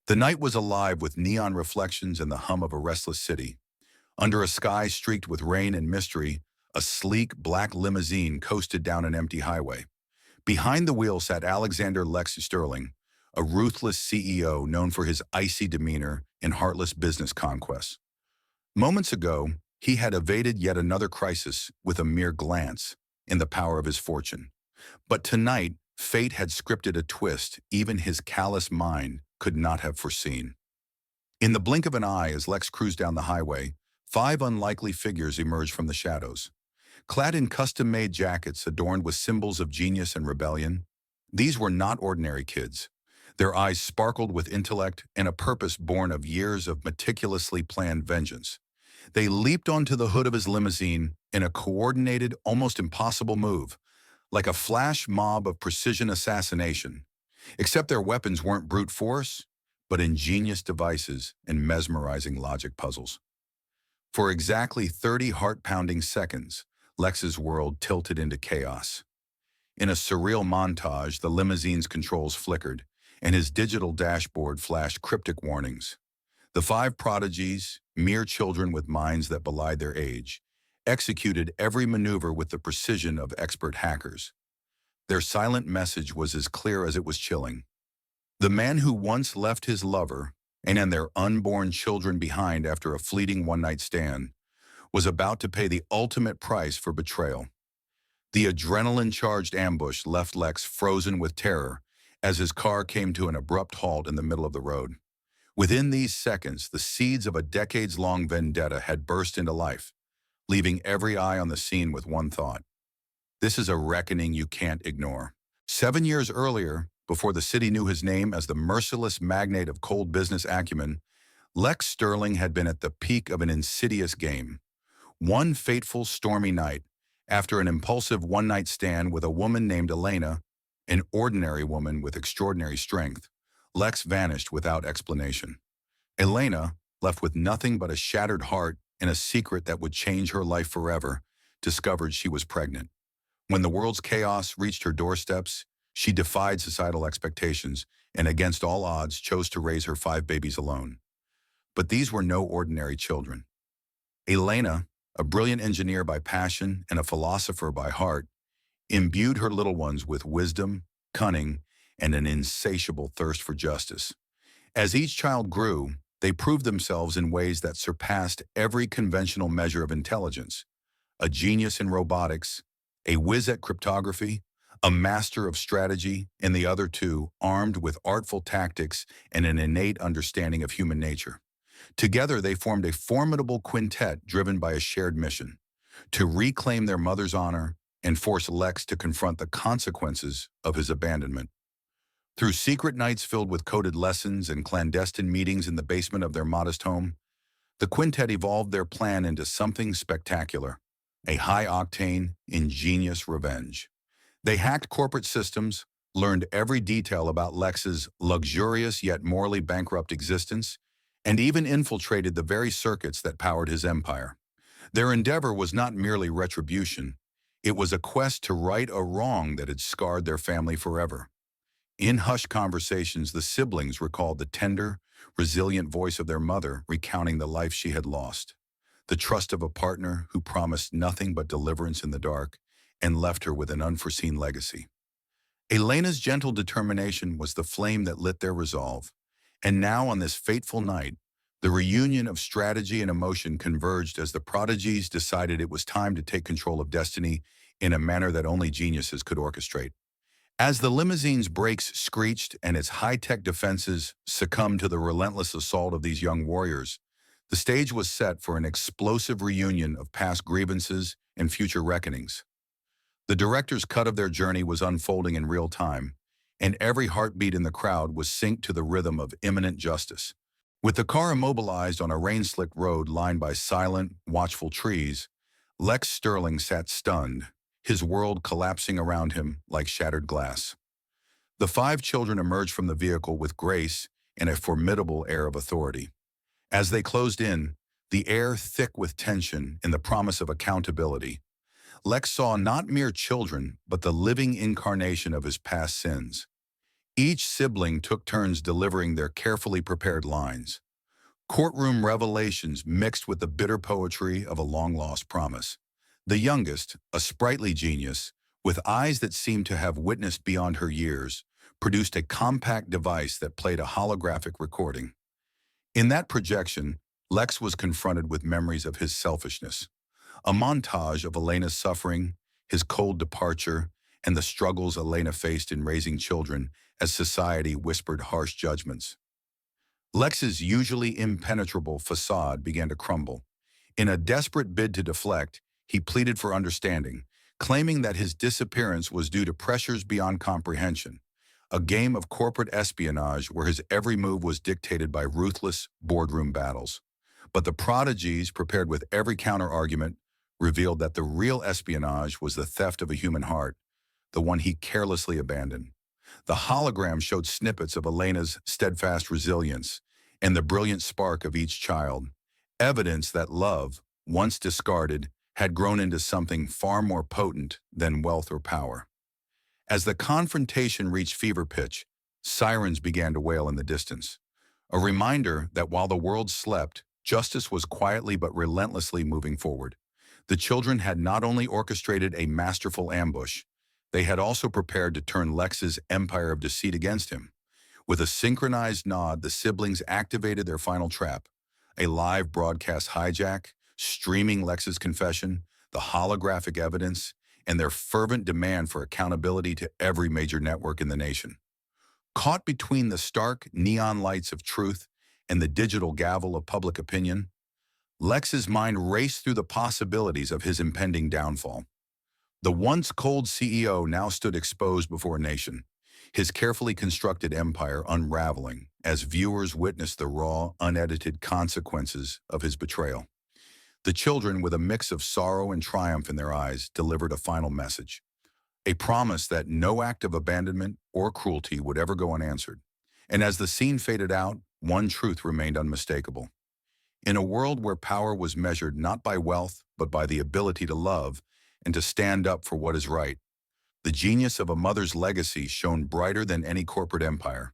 The night was alive with neon reflections and the hum of a restless city. Under a sky streaked with rain and mystery, a sleek black limousine coasted down an empty highway. Behind the wheel sat Alexander Lex Sterling, a ruthless CEO known for his icy demeanor and heartless business conquests. Moments ago, he had evaded yet another crisis with a mere glance in the power of his fortune. But tonight, fate had scripted a twist even his callous mind could not have foreseen. In the blink of an eye, as Lex cruised down the highway, five unlikely figures emerged from the shadows. Clad in custom-made jackets adorned with symbols of genius and rebellion, these were not ordinary kids. Their eyes sparkled with intellect and a purpose born of years of meticulously planned vengeance. They leaped onto the hood of his limousine in a coordinated, almost impossible move, like a flash mob of precision assassination. Except their weapons weren't brute force, but ingenious devices and mesmerizing logic puzzles. For exactly 30 heart-pounding seconds, Lex's world tilted into chaos. In a surreal montage, the limousine's controls flickered, and his digital dashboard flashed cryptic warnings. The five prodigies, mere children with minds that belied their age, executed every maneuver with the precision of expert hackers. Their silent message was as clear as it was chilling. The man who once left his lover and their unborn children behind after a fleeting one-night stand was about to pay the ultimate price for betrayal. The adrenaline-charged ambush left Lex frozen with terror as his car came to an abrupt halt in the middle of the road. Within these seconds, the seeds of a decades-long vendetta had burst into life, leaving every eye on the scene with one thought. This is a reckoning you can't ignore. 7 years earlier, before the city knew his name as the merciless magnate of cold business acumen, Lex Sterling had been at the peak of an insidious game. One fateful, stormy night, after an impulsive one-night stand with a woman named Elena, an ordinary woman with extraordinary strength, Lex vanished without explanation. Elena, left with nothing but a shattered heart and a secret that would change her life forever, discovered she was pregnant. When the world's chaos reached her doorsteps, she defied societal expectations and against all odds chose to raise her five babies alone. But these were no ordinary children. Elena, a brilliant engineer by passion and a philosopher by heart, imbued her little ones with wisdom, cunning, and an insatiable thirst for justice. As each child grew, they proved themselves in ways that surpassed every conventional measure of intelligence. A genius in robotics, a whiz at cryptography, a master of strategy, and the other two armed with artful tactics and an innate understanding of human nature. Together, they formed a formidable quintet driven by a shared mission: to reclaim their mother's honor and force Lex to confront the consequences of his abandonment. Through secret nights filled with coded lessons and clandestine meetings in the basement of their modest home, the quintet evolved their plan into something spectacular: a high-octane, ingenious revenge. They hacked corporate systems, learned every detail about Lex's luxurious yet morally bankrupt existence, and even infiltrated the very circuits that powered his empire. Their endeavor was not merely retribution, it was a quest to right a wrong that had scarred their family forever. In hushed conversations, the siblings recalled the tender, resilient voice of their mother recounting the life she had lost, the trust of a partner who promised nothing but deliverance in the dark and left her with an unforeseen legacy. Elena's gentle determination was the flame that lit their resolve, and now on this fateful night, the reunion of strategy and emotion converged as the prodigies decided it was time to take control of destiny in a manner that only geniuses could orchestrate. As the limousine's brakes screeched and its high-tech defenses succumbed to the relentless assault of these young warriors, the stage was set for an explosive reunion of past grievances and future reckonings. The director's cut of their journey was unfolding in real time, and every heartbeat in the crowd was synced to the rhythm of imminent justice. With the car immobilized on a rain-slicked road lined by silent, watchful trees, Lex Sterling sat stunned, his world collapsing around him like shattered glass. The five children emerged from the vehicle with grace and a formidable air of authority. As they closed in, the air thick with tension and the promise of accountability, Lex saw not mere children, but the living incarnation of his past sins. Each sibling took turns delivering their carefully prepared lines. Courtroom revelations mixed with the bitter poetry of a long-lost promise. The youngest, a sprightly genius, with eyes that seemed to have witnessed beyond her years, produced a compact device that played a holographic recording. In that projection, Lex was confronted with memories of his selfishness, a montage of Elena's suffering, his cold departure, and the struggles Elena faced in raising children as society whispered harsh judgments. Lex's usually impenetrable facade began to crumble. In a desperate bid to deflect, he pleaded for understanding, claiming that his disappearance was due to pressures beyond comprehension, a game of corporate espionage where his every move was dictated by ruthless boardroom battles. But the prodigies, prepared with every counter-argument, revealed that the real espionage was the theft of a human heart, the one he carelessly abandoned. The hologram showed snippets of Elena's steadfast resilience and the brilliant spark of each child, evidence that love, once discarded, had grown into something far more potent than wealth or power. As the confrontation reached fever pitch, sirens began to wail in the distance, a reminder that while the world slept, justice was quietly but relentlessly moving forward. The children had not only orchestrated a masterful ambush, they had also prepared to turn Lex's empire of deceit against him. With a synchronized nod, the siblings activated their final trap, a live broadcast hijack, streaming Lex's confession, the holographic evidence, and their fervent demand for accountability to every major network in the nation. Caught between the stark neon lights of truth and the digital gavel of public opinion, Lex's mind raced through the possibilities of his impending downfall. The once cold CEO now stood exposed before a nation, his carefully constructed empire unraveling as viewers witnessed the raw, unedited consequences of his betrayal. The children, with a mix of sorrow and triumph in their eyes, delivered a final message, a promise that no act of abandonment or cruelty would ever go unanswered. And as the scene faded out, one truth remained unmistakable. In a world where power was measured not by wealth, but by the ability to love and to stand up for what is right, the genius of a mother's legacy shone brighter than any corporate empire.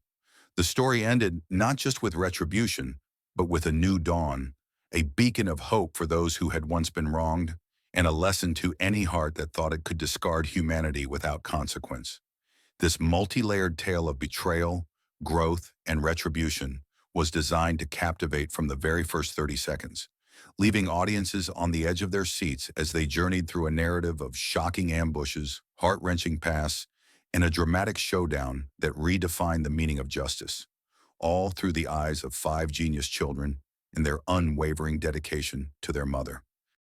The story ended not just with retribution, but with a new dawn, a beacon of hope for those who had once been wronged, and a lesson to any heart that thought it could discard humanity without consequence. This multi-layered tale of betrayal, growth, and retribution was designed to captivate from the very first 30 seconds, leaving audiences on the edge of their seats as they journeyed through a narrative of shocking ambushes, heart-wrenching pasts, and a dramatic showdown that redefined the meaning of justice, all through the eyes of five genius children and their unwavering dedication to their mother.